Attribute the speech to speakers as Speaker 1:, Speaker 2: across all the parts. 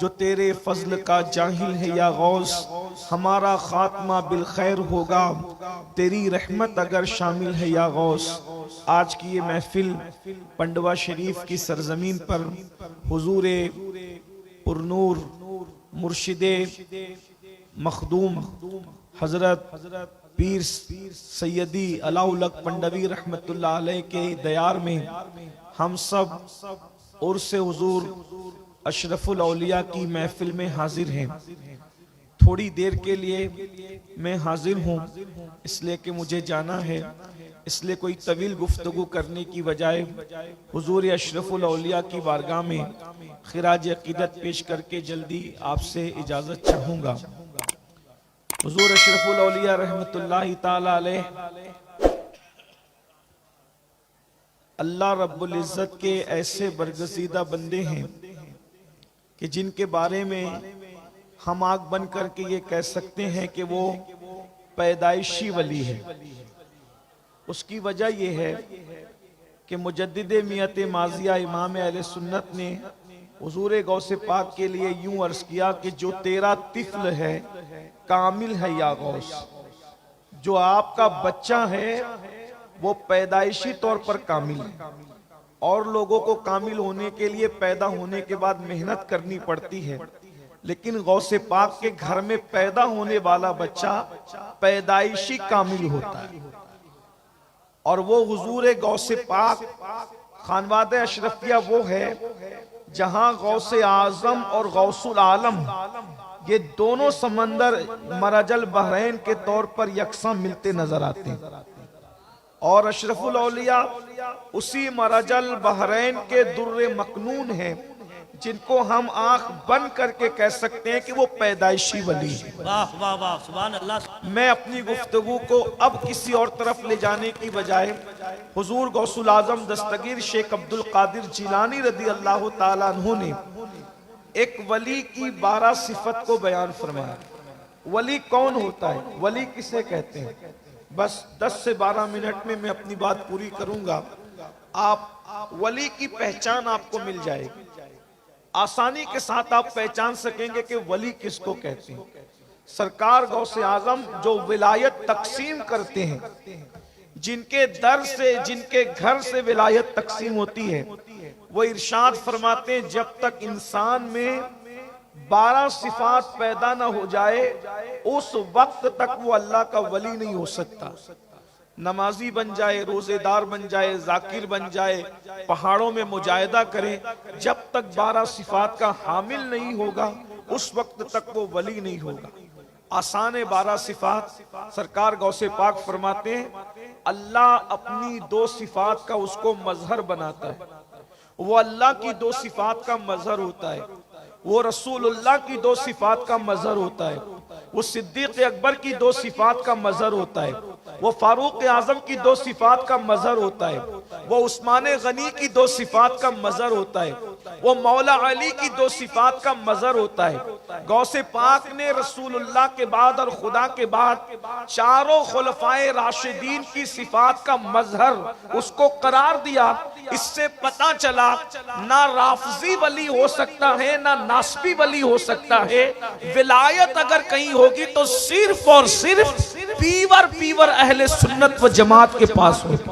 Speaker 1: جو تیرے فضل کا جاہل ہے یا غوث، ہمارا خاتمہ بالخیر ہوگا تیری رحمت اگر شامل ہے یا غوث۔ آج کی یہ محفل پنڈوا شریف کی سرزمین پر حضور پرنور مرشد مخدوم حضرت پیر سیدی علاؤ الحق پنڈوی رحمت اللہ علیہ کے دیار میں ہم سب عرس حضور اشرف الاولیاء کی محفل میں حاضر ہیں۔ تھوڑی دیر کے لیے میں حاضر ہوں، اس لیے کہ مجھے جانا ہے، اس لیے کوئی طویل گفتگو کرنے کی بجائے حضور اشرف الاولیاء کی بارگاہ میں خراج عقیدت پیش کر کے جلدی آپ سے اجازت چاہوں گا۔ حضور اشرف الاولیاء رحمت اللہ تعالی علیہ اللہ رب العزت کے ایسے برگزیدہ بندے ہیں کہ جن کے بارے میں ہم آنکھ بن کر کے یہ کہہ سکتے ہیں کہ وہ پیدائشی ولی ہے۔ اس کی وجہ یہ ہے کہ مجدد میت ماضیہ امام اہل سنت نے حضور غوث پاک کے لیے یوں عرض کیا کہ جو تیرا طفل ہے کامل ہے یا غوث، جو آپ کا بچہ ہے وہ پیدائشی طور پر کامل ہے، اور لوگوں کو کامل ہونے کے لیے پیدا ہونے کے بعد محنت کرنی پڑتی ہے، لیکن غوث پاک کے گھر میں پیدا ہونے والا بچہ پیدائشی کامل ہوتا ہے، اور وہ حضور غوث پاک خانوادہ اشرفیہ وہ ہے جہاں غوث اعظم اور غوث العالم یہ دونوں سمندر مرج البحرین کے طور پر یکساں ملتے نظر آتے ہیں، اور اشرف الاولیاء اسی مرج البحرین کے در مکنون ہیں جن کو ہم آنکھ بند کر کے کہہ سکتے ہیں کہ وہ پیدائشی ولی ہیں۔
Speaker 2: واہ واہ واہ سبحان اللہ۔
Speaker 1: میں اپنی گفتگو کو اب کسی اور طرف لے جانے کی بجائے حضور غوث العظم دستگیر شیخ عبدالقادر جیلانی رضی اللہ تعالیٰ عنہ نے ایک ولی کی 12 صفت کو بیان فرمایا۔ ولی کون ہوتا ہے؟ ولی کسے کہتے ہیں؟ بس 10 سے 12 منٹ میں میں اپنی بات پوری کروں گا، آپ ولی کی پہچان آپ کو مل جائے گی، آسانی کے ساتھ آپ پہچان سکیں گے کہ ولی کس کو کہتے ہیں۔ سرکار غوث اعظم جو ولایت تقسیم کرتے ہیں، جن کے در سے جن کے گھر سے ولایت تقسیم ہوتی ہے، وہ ارشاد فرماتے ہیں جب تک انسان میں 12 صفات پیدا نہ ہو جائے اس وقت تک وہ اللہ کا ولی نہیں ہو سکتا۔ نمازی بن جائے، روزے دار بن جائے، ذاکر بن جائے، پہاڑوں میں مجاہدہ کرے، جب تک 12 صفات کا حامل نہیں ہوگا اس وقت تک وہ ولی نہیں ہوگا۔ آسان 12 صفات سرکار غوث پاک فرماتے ہیں اللہ اپنی 2 صفات کا اس کو مظہر بناتا ہے، وہ اللہ کی 2 صفات کا مظہر ہوتا ہے، وہ رسول اللہ کی 2 صفات کا مظہر ہوتا ہے، وہ صدیق اکبر کی 2 صفات کا مظہر ہوتا ہے، وہ فاروق اعظم کی 2 صفات کا مظہر ہوتا ہے، وہ عثمان غنی کی 2 صفات کا مظہر ہوتا ہے، وہ مولا علی کی 2 صفات کا مظہر ہوتا ہے۔ غوث پاک نے رسول اللہ کے بعد اور خدا کے بعد چاروں خلفائے راشدین کی صفات کا مظہر اس کو قرار دیا۔ اس سے پتہ چلا نہ رافضی ولی ہو سکتا ہے نہ ناسبی ولی ہو سکتا ہے، ولایت اگر کہیں ہوگی تو صرف اور صرف پیور اہل سنت و جماعت کے پاس ہوگی۔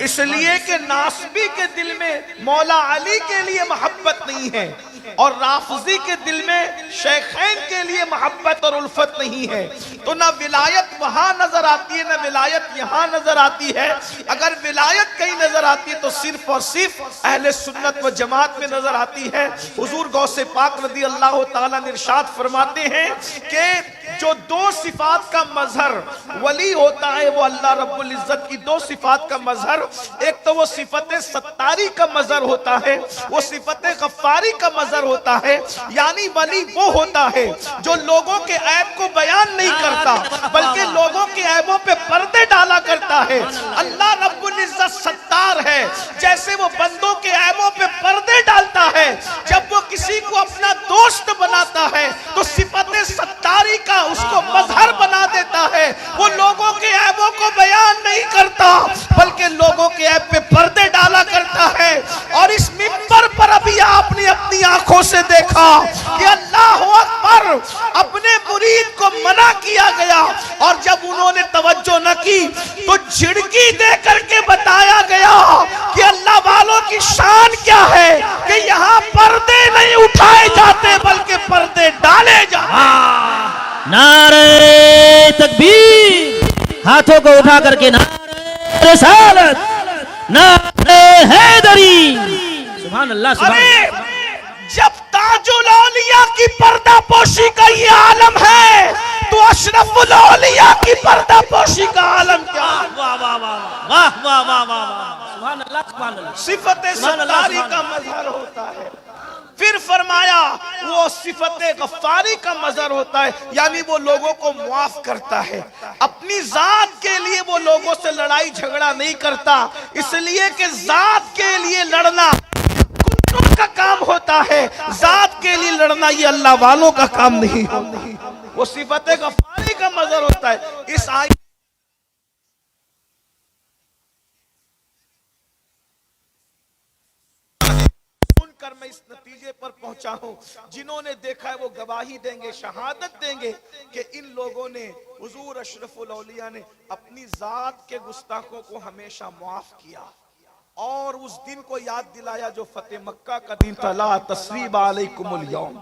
Speaker 1: اس لیے کہ ناسبی کے دل میں مولا علی کے لیے محبت نہیں ہے، اور رافضی کے دل میں شیخین کے لیے محبت اور الفت نہیں ہے، تو نہ ولایت وہاں نظر آتی ہے نہ ولایت یہاں نظر آتی ہے۔ اگر ولایت کہیں نظر آتی ہے تو صرف اور صرف اہل سنت و جماعت میں نظر آتی ہے۔ حضور غوث پاک رضی اللہ تعالیٰ نے ارشاد فرماتے ہیں کہ جو 2 صفات کا مظہر ولی ہوتا ہے وہ اللہ رب العزت کی 2 صفات کا مظہر، ایک تو وہ صفت ستاری کا مظہر ہوتا ہے، وہ صفت غفاری کا مظہر ہوتا ہے، یعنی ولی وہ ہوتا ہے جو لوگوں کے عیب کو بیان نہیں کرتا بلکہ لوگوں کے عیبوں پہ پردے ڈالا کرتا ہے۔ اللہ رب العزت ستار ہے، جیسے وہ بندوں کے عیبوں پہ پردے ڈالتا ہے، جب وہ کسی کو اپنا دوست بناتا ہے تو صفت ستاری کا اس کو مظہر بنا دیتا ہے، وہ لوگوں کے عیبوں کو بیان نہیں کرتا بلکہ لوگوں کے عیب پہ پردے ڈالا کرتا ہے۔ اور اس منبر پر ابھی آپ نے اپنی آنکھوں آنکھوں سے دیکھا کہ اللہ اکبر اپنے مرید کو منع کیا گیا، اور جب انہوں نے توجہ نہ کی تو جھڑکی دے کر کے بتایا گیا کہ اللہ والوں کی شان کیا ہے کہ یہاں پردے نہیں اٹھائے جاتے بلکہ پردے ڈالے جاتے۔
Speaker 2: نعرہ تکبیر، ہاتھوں کو اٹھا کر کے نعرہ رسالت، نعرہ حیدری، سبحان اللہ سبحان
Speaker 1: ارے
Speaker 2: اللہ۔
Speaker 1: جب تاج الاولیاء کی پردہ پوشی کا یہ عالم ہے تو اشرف الاولیاء کی پردہ پوشی کا عالم کیا ہے؟
Speaker 2: واہ واہ واہ واہ واہ واہ واہ، سبحان اللہ سبحان اللہ۔
Speaker 1: صفت ستاری کا مظہر ہوتا ہے۔ پھر فرمایا وہ صفت غفاری کا مظہر ہوتا ہے، یعنی وہ لوگوں کو معاف کرتا ہے، اپنی ذات کے لیے وہ لوگوں سے لڑائی جھگڑا نہیں کرتا، اس لیے کہ ذات کے لیے لڑنا کتوں کا کام ہوتا ہے، ذات کے لیے لڑنا یہ اللہ والوں کا کام نہیں ہوتا۔ وہ صفت غفاری کا مظہر ہوتا ہے۔ اس آیت کر میں اس نتیجے پر پہنچا ہوں، جنہوں نے دیکھا ہے وہ گواہی دیں گے، شہادت دیں گے کہ ان لوگوں نے، حضور اشرف الاولیاء نے اپنی ذات کے گستاخوں کو ہمیشہ معاف کیا، اور اس دن کو یاد دلایا جو فتح مکہ کا دن تھا، لا تثریب علیکم اليوم۔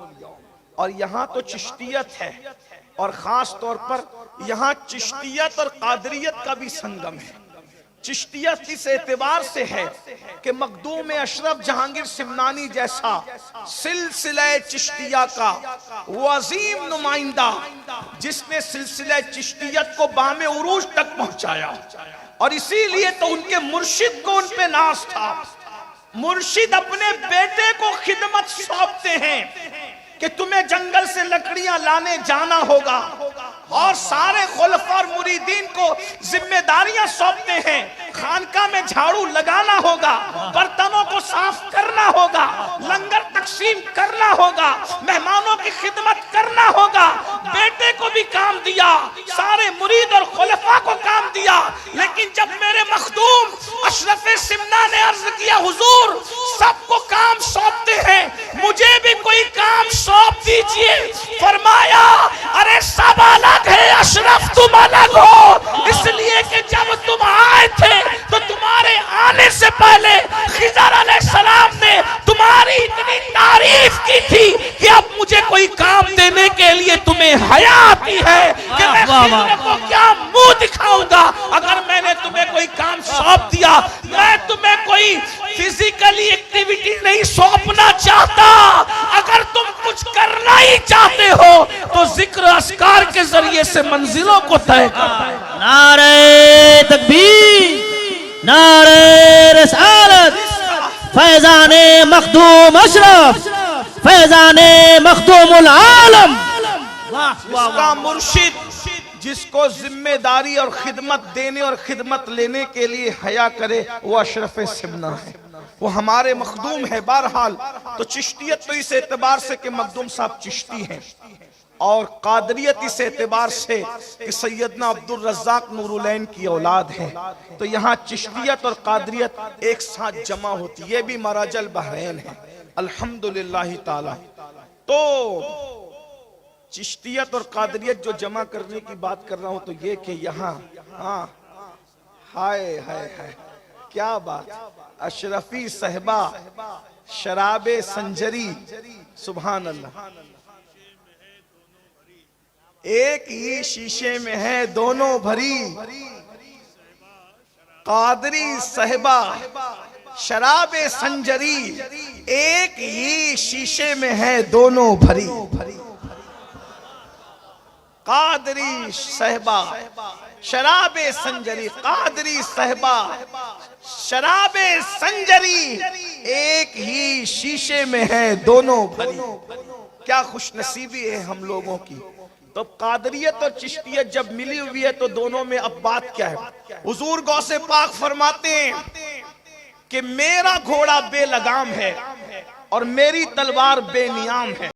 Speaker 1: اور یہاں تو چشتیت ہے، اور خاص طور پر یہاں چشتیت اور قادریت کا بھی سنگم ہے۔ چشتیت اس اعتبار سے ہے کہ مخدوم اشرف جہانگیر سمنانی جیسا سلسلہ چشتیہ کا وہ عظیم نمائندہ جس نے سلسلہ چشتیت کو بام عروج تک پہنچایا، اور اسی لیے تو ان کے مرشد کو ان پہ ناز تھا۔ مرشد اپنے بیٹے کو خدمت سونپتے ہیں کہ تمہیں جنگل سے لکڑیاں لانے جانا ہوگا، اور سارے خلفاء اور مریدین کو ذمہ داریاں سونپتے ہیں، خانقاہ میں جھاڑو لگانا ہوگا، برتنوں کو صاف کرنا ہوگا، لنگر تقسیم کرنا ہوگا، مہمانوں کی خدمت کرنا ہوگا۔ بیٹے کو بھی کام دیا، سارے مرید اور خلفاء کو کام دیا، لیکن جب میرے مخدوم اشرف سمنہ نے عرض کیا حضور سب کو کام سونپتے ہیں، مجھے بھی کوئی کام سونپ دیجئے، فرمایا ارے سب الگ ہے اشرف تم الگ ہو، اس لیے کہ جب تم آئے تھے تو تمہارے آنے سے پہلے خضر علیہ السلام نے تمہاری اتنی تعریف کی تھی کہ اب مجھے کوئی کام دینے کے لیے تمہیں حیا آتی ہے کہ میں خضر کو کیا منہ دکھاؤں گا۔ اگر میں نے تمہیں کوئی کام سونپ دیا، میں تمہیں کوئی فزیکلی ایکٹیویٹی نہیں سونپنا چاہتا، اگر تم کچھ کرنا ہی چاہتے ہو تو ذکر اذکار کے ذریعے سے منزلوں کو طے کرو۔
Speaker 2: نعرہ تکبیر، نعرہ رسالت، فیضان مخدوم اشرف، فیضان مخدوم العالم۔
Speaker 1: اس کا مرشد جس کو ذمہ داری اور خدمت دینے اور خدمت لینے کے لیے حیا کرے وہ اشرف سمنہ ہے، وہ ہمارے مخدوم ہے۔ بہرحال تو چشتیت تو اس اعتبار سے کہ مخدوم صاحب چشتی ہیں، اور قادریت اس اعتبار سے کہ سیدنا عبدالرزاق نورالعین کی اولاد ہے، تو یہاں چشتیت اور قادریت ایک ساتھ جمع ہوتی، یہ بھی مراج البحرین ہے الحمدللہ تعالی۔ تو چشتیت اور قادریت جو جمع کرنے کی بات کر رہا ہوں تو یہ کہ یہاں ہائے ہائے ہائے کیا بات، اشرفی صحبہ شراب سنجری، سبحان اللہ، ایک ہی شیشے میں ہے دونوں بھری، قادری صحبہ شراب سنجری ایک ہی شیشے میں ہے دونوں بھری، قادری صحبہ شراب سنجری، قادری صحبہ شراب سنجری ایک ہی شیشے میں ہے دونوں بھری۔ کیا خوش نصیبی ہے ہم لوگوں کی۔ تو قادریت اور چشتیت جب ملی ہوئی ہے تو دونوں میں اب بات کیا ہے۔ حضور غوث پاک فرماتے ہیں کہ میرا گھوڑا بے لگام ہے اور میری تلوار بے نیام ہے۔